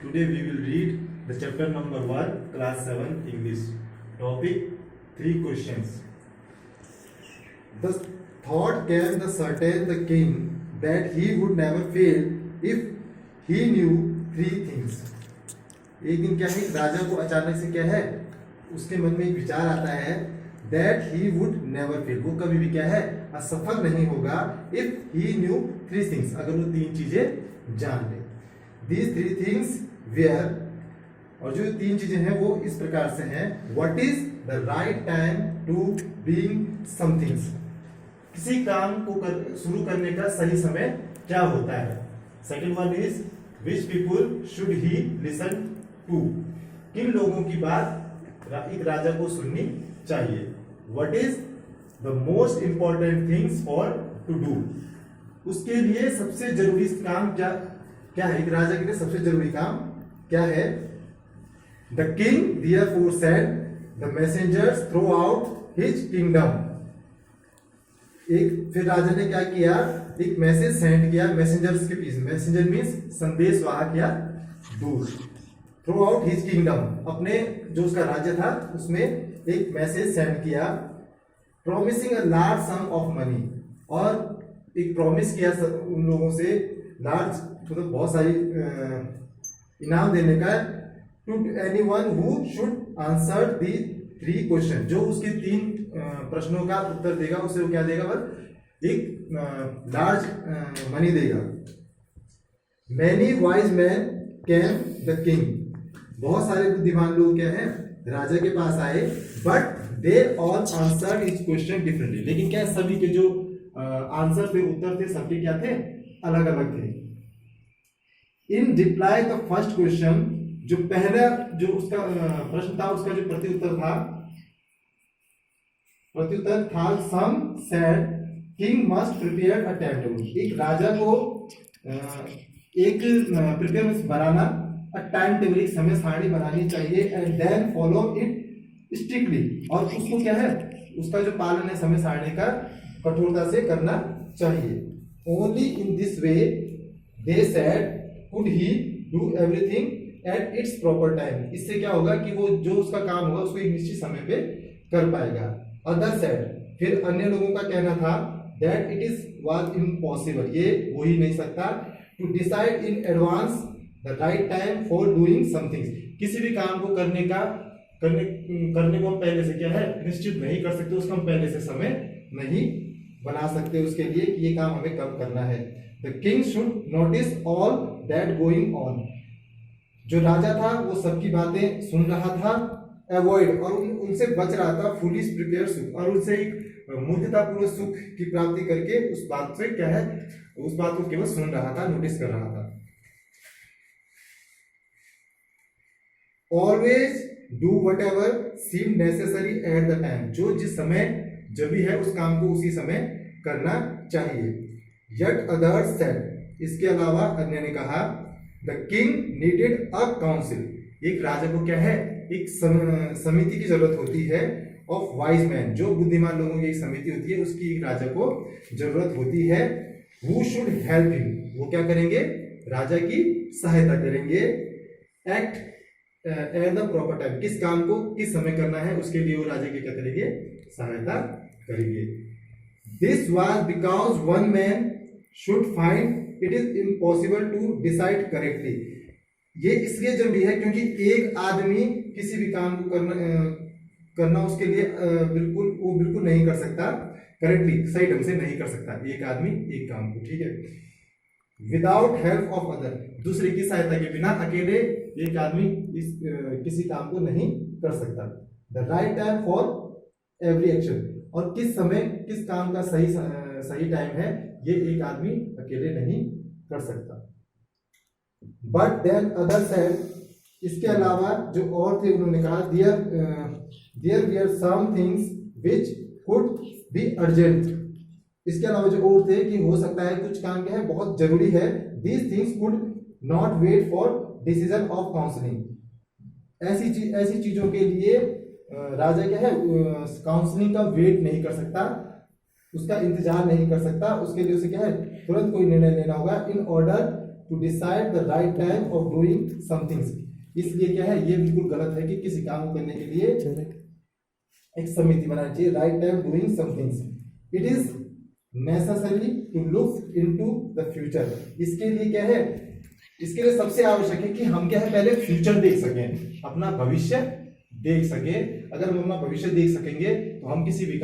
Today we will read the chapter number 1, class 7 English. Topic 3 questions. The thought came the certain the king that he would never fail if he knew three things. एक दिन क्या है, राजा को अचानक से क्या है, उसके मन में एक विचार आता है that he would never fail, वो कभी भी क्या है असफल नहीं होगा if he knew three things, अगर वो तीन चीजें जान ले. These three things were, और जो तीन चीजें हैं वो इस प्रकार से हैं. What is the right time to being something, किसी काम को शुरू करने का सही समय क्या होता है. Second one is which people should he listen to, किन लोगों की बात एक राजा को सुननी चाहिए. What is the most important things for to do, उसके लिए सबसे जरूरी काम क्या क्या है, एक राजा के लिए सबसे जरूरी काम क्या है. The king therefore said the messengers through out his kingdom, एक फिर राजा ने क्या किया, एक मैसेज सेंड किया मैसेंजर्स के पीछे. मैसेंजर मीन्स संदेश वाहक या दूत. थ्रू आउट हिज किंगडम, अपने जो उसका राज्य था उसमें एक मैसेज सेंड किया. Promising a large some of money, और एक प्रॉमिस किया उन लोगों से लार्ज मतलब बहुत सारी इनाम देने का. To anyone who should answer the three question, जो उसके तीन प्रश्नों का उत्तर देगा उसे वो क्या देगा, बस एक लार्ज मनी देगा. Many wise man came the king, बहुत सारे बुद्धिमान लोग क्या हैं राजा के पास आए. But they all answer is question differently, लेकिन क्या सभी के जो आंसर थे उत्तर थे सबके क्या थे, अलग अलग थे. इन रिप्लाई द फर्स्ट क्वेश्चन, जो पहला जो उसका प्रश्न था उसका जो प्रत्युत्तर था some said king must prepare a time table, एक राजा को एक प्रिपेयर बनाना, अ टाइम टेबल एक समय सारणी बनानी चाहिए. And then follow it strictly, और उसको क्या है उसका जो पालन है समय सारणी का कठोरता से करना चाहिए. Only in this way they said could he do everything at its proper time, इससे क्या होगा कि वो जो उसका काम होगा उसको एक निश्चित समय पे कर पाएगा. अदर सेड, फिर अन्य लोगों का कहना था that it is was impossible, ये हो ही नहीं सकता. To decide in advance the right time for doing something, किसी भी काम को करने को हम पहले से क्या है निश्चित नहीं कर सकते, उसका हम पहले से समय नहीं बना सकते उसके लिए कि ये काम हमें कब करना है. The king should notice all that going on, जो राजा था वो सबकी बातें सुन रहा था. अवॉइड, और उनसे बच रहा था. फुलिश प्रिपेयर सुख, और उनसे एक मूर्खतापूर्वक सुख की प्राप्ति करके उस बात से क्या है उस बात को केवल सुन रहा था, नोटिस कर रहा था. Always do whatever seem necessary at the time, जो जिस समय जब भी है उस काम को उसी समय करना चाहिए. यट अदर्स सेड, इसके अलावा अन्य ने कहा the king needed a council, एक राजा को क्या है एक समिति की जरूरत होती है. ऑफ वाइज मैन, जो बुद्धिमान लोगों की एक समिति होती है उसकी एक राजा को जरूरत होती है. हु शुड हेल्प हिम, वो क्या करेंगे राजा की सहायता करेंगे. Act at the proper time, किस काम को किस समय करना है उसके लिए वो राजा की क्या करेंगे सहायता करेंगे. This was because one man should find it is impossible to decide correctly, ये इसलिए जरूरी है क्योंकि एक आदमी किसी भी काम को करना उसके लिए बिल्कुल नहीं कर सकता करेक्टली, सही ढंग से नहीं कर सकता एक आदमी एक काम को. ठीक है. विदाउट हेल्प ऑफ अदर, दूसरे की सहायता के बिना अकेले एक आदमी किसी काम को नहीं कर सकता. The right time for every action, और किस समय किस काम का सही टाइम है ये एक आदमी अकेले नहीं कर सकता. बट देन अदर सेड, इसके अलावा जो और थे उन्होंने कहा there were some things which could be urgent, इसके अलावा जो और थे कि हो सकता है कुछ काम क्या है बहुत जरूरी है. These things could not wait for decision of counselling, ऐसी चीजों के लिए राजा क्या है काउंसलिंग का वेट नहीं कर सकता, उसका इंतजार नहीं कर सकता, उसके लिए उसे क्या है तुरंत कोई निर्णय लेना होगा. In order to decide the right time of doing somethings. इसलिए क्या है, ये बिल्कुल गलत है कि किसी काम को करने के लिए एक समिति बनानी चाहिए। Right time doing somethings, it is necessary to look into the future. इसके लिए क्या है, इसके लिए सबसे आवश्यक है कि हम क्या है, पहले फ्यूचर देख सकें, अपना भविष्य देख सके। अगर हम अपना भविष्य देख सकेंगे तो हम किसी भी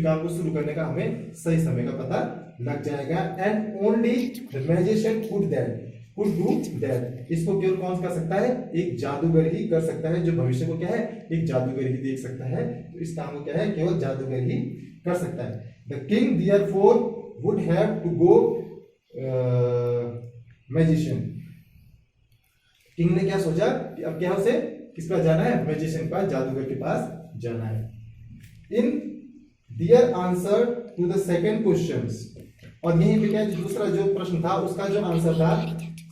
काम को शुरू करने का हमें सही समय का पता लग जाएगा। And only the magician could do that. इसको केवल कौन कर सकता है, एक जादूगर ही कर सकता है। जो भविष्य को क्या है, एक जादूगर ही देख सकता है। तो इस काम को क्या है, केवल जादूगर ही कर सकता है। The king therefore would have to go magician. King ने क्या सोचा कि अब क्या उसे किस पास जाना है, मैजिशियन के पास, जादूगर के पास जाना है। In their answer to the second questions, और यहीं पे क्या दूसरा जो प्रश्न था उसका जो आंसर था,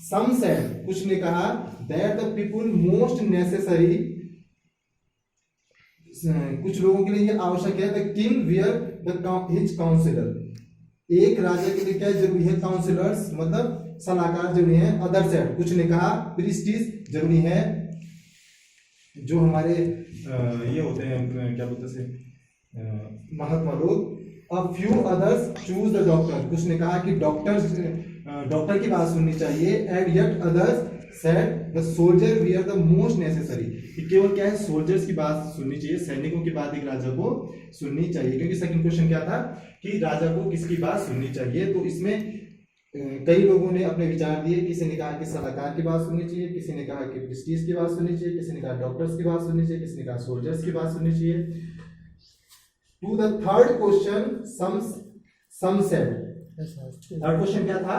सम सेड, कुछ ने कहा, that the people most necessary, कुछ लोगों के लिए ये आवश्यक है, the king were the his councillor. एक राजा के लिए क्या जरूरी है, काउंसिलर्स मतलब सलाहकार जरूरी है। अदर सेड, कुछ ने कहा, प्रीस्टिस जरूरी है, जो हमारे ये होते हैं क्या बोलते हैं महात्मा लोग। A few others choose the doctor, कुछ ने कहा कि डॉक्टर की बात सुननी चाहिए। And yet others said the soldier were the most necessary, कि केवल क्या है, सोल्जर्स की बात सुननी चाहिए, सैनिकों की बात एक राजा को सुननी चाहिए। क्योंकि सेकंड क्वेश्चन क्या था कि राजा को किसकी बात सुननी चाहिए। तो इसमें कई लोगों ने अपने विचार दिए। किसी ने कहा कि सलाहकार की बात सुननी चाहिए, किसी ने कहा कि प्रेस्टीज की बात सुननी चाहिए, किसी ने कहा डॉक्टर्स की बात सुननी चाहिए, किसी ने कहा सोल्जर्स की बात सुननी चाहिए। To the third question some said, third question क्या था,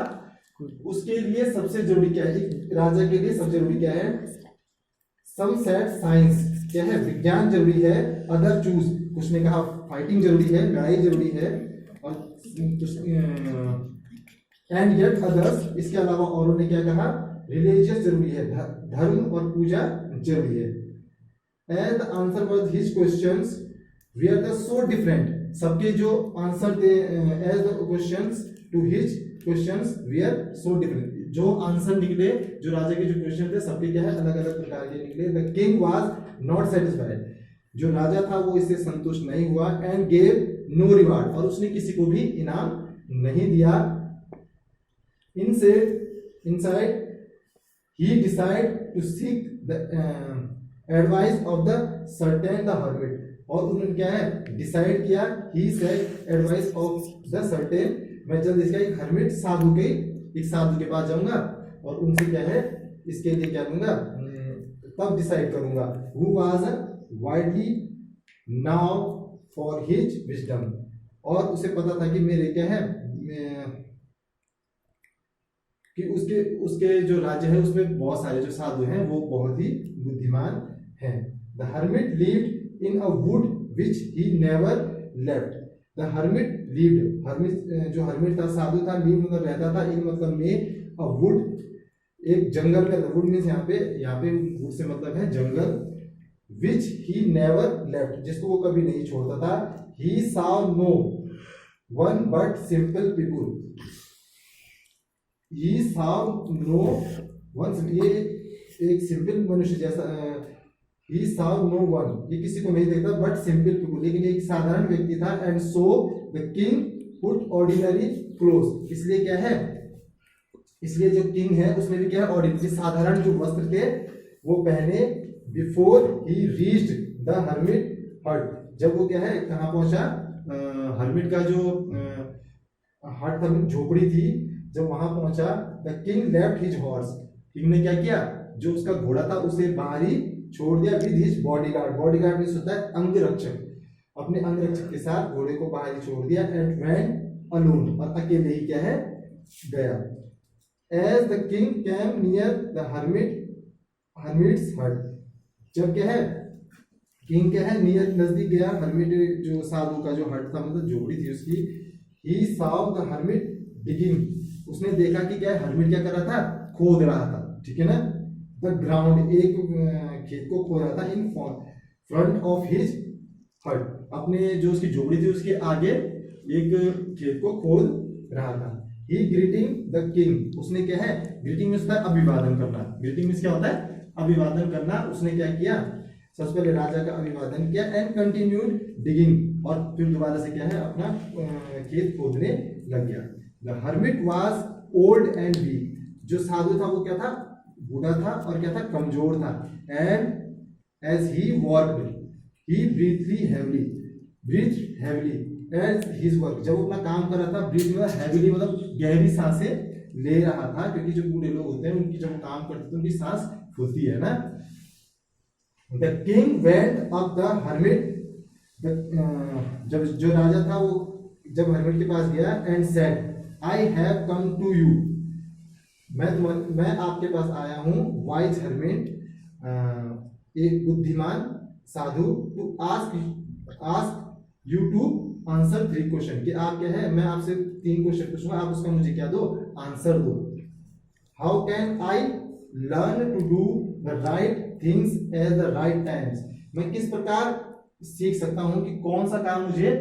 उसके लिए सबसे जरूरी क्या है, राजा के लिए सबसे जरूरी क्या है, सम सेड साइंस, क्या है, विज्ञान जरूरी है। अदर चूज, कुछ ने कहा फाइटिंग जरूरी है, लड़ाई जरूरी है। और एंड येट अदर्स, इसके अलावा औरों ने क्या कहा, रिलीजियस जरूरी है, धर्म और पूजा जरूरी है। And the answer was his questions were the so different, सबके जो आंसर थे as the questions to his questions were so different, जो आंसर निकले, जो राजा के जो क्वेश्चन थे सबके क्या है, अलग अलग प्रकार के निकले। The king was not satisfied, जो राजा था वो इससे संतुष्ट नहीं हुआ। एंड गेव नो रिवार्ड, और उसने किसी को भी इनाम नहीं दिया। Inside, he decided to seek the advice of the certain the hermit, और उन्होंने क्या है, डिसाइड किया, he said advice of the certain, मैं जल्द इसका एक hermit एक साधु के पास जाऊंगा और उनसे क्या है, इसके लिए क्या करूंगा, तब डिसाइड करूंगा। who was widely now for his wisdom, और उसे पता था कि मेरे क्या है, कि उसके जो राज्य है उसमें बहुत सारे जो साधु हैं वो बहुत ही बुद्धिमान हैं। The hermit lived in a would which he never left. The hermit lived, hermit जो हर्मिट था, साधु था, लिव मतलब रहता था, इन मतलब में, अ वुड एक जंगल में, वुड मीन्स यहाँ पे वुड से मतलब है जंगल, विच ही नेवर लेफ्ट, जिसको वो कभी नहीं छोड़ता था। ही saw no one but simple people, He saw no one, ये एक सिंपल मनुष्य जैसा, he saw no one, ये किसी को नहीं देखता, but simple people, लेकिन एक साधारण व्यक्ति था। and so the king put ordinary clothes, इसलिए क्या है, इसलिए जो किंग है उसने भी क्या है, ऑर्डिनरी साधारण जो वस्त्र थे वो पहने। before he reached the hermit hut, जब वो क्या है, कहाँ पहुंचा, हर्मिट का जो हट था, झोपड़ी थी, जब वहां पहुंचा, the king left his horse, king ने क्या किया, जो उसका घोड़ा था उसे बाहर ही छोड़ दिया। With his bodyguard, bodyguard means होता है अंगरक्षक, अपने अंगरक्षक के साथ घोड़े को बाहर ही छोड़ दिया। एंड वेंट अलोन, और अकेले ही क्या है, गया। As the king came near the hermit's hut, जब क्या है, किंग क्या है, नियर नजदीक गया, हर्मिट जो साधु का जो हट था, मतलब झोपड़ी थी उसकी। ही saw the hermit digging, उसने देखा कि क्या हर्मिट क्या कर रहा था, खोद रहा था, ठीक है ना। द ग्राउंड, एक खेत को खोद रहा था। इन फ्रंट ऑफ हिज हट, अपने जो उसकी झोपड़ी थी उसके आगे एक खेत को खोद रहा था। ही ग्रीटिंग द किंग, उसने क्या है, ग्रीटिंग मीन्स होता है अभिवादन करना, ग्रीटिंग मीन्स क्या होता है, अभिवादन करना। उसने क्या किया, सबसे पहले राजा का अभिवादन किया एंड कंटिन्यूड डिगिंग, और फिर दोबारा से क्या है अपना खेत खोदने लग गया। The hermit was old and weak, जो साधु था वो क्या था, बूढ़ा था और क्या था, कमजोर था। And as he worked he breathe heavily as his work, जब वो अपना काम कर रहा था, ब्रीथ में हैवीली मतलब गहरी सांसें ले रहा था, क्योंकि जो बूढ़े लोग होते हैं उनकी जब वो काम करते हैं उनकी सांस फूलती है ना। The king went up the hermit, जब जो राजा था वो जब हर्मिट के पास गया and said I have come to you, मैं आपके पास आया हूँ, वाइज हर्मिट, एक बुद्धिमान साधु, to ask you to answer 3 question, कि आप क्या है, मैं आपसे 3 क्वेश्चन पूछूंगा, आप उसका मुझे क्या दो, आंसर दो। How can I learn to do the right things at the right times, मैं किस प्रकार सीख सकता हूं कि कौन सा काम मुझे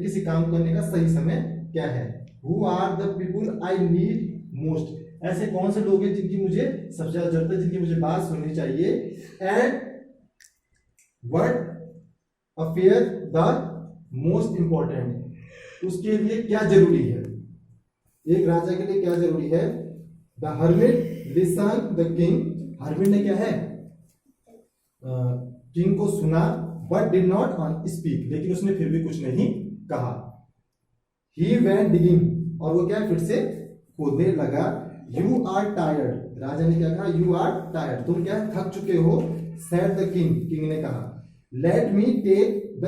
किसी काम करने का सही समय क्या है। Who are the people I need most, ऐसे कौन से लोग हैं जिनकी मुझे सबसे ज्यादा जरूरत है, जिनकी मुझे बात सुननी चाहिए। And what affair the most important, उसके लिए क्या जरूरी है, एक राजा के लिए क्या जरूरी है। The hermit listen the king, hermit ने क्या है, किंग को सुना, बट डिड नॉट स्पीक, लेकिन उसने फिर भी कुछ नहीं कहा। ही वेंट डिगिंग, और वो क्या फिर से खोदने लगा। यू आर टायर्ड, राजा ने क्या कहा, यू आर टायर्ड, तुम क्या थक चुके हो। सेड द किंग, किंग ने कहा, लेट मी टेक द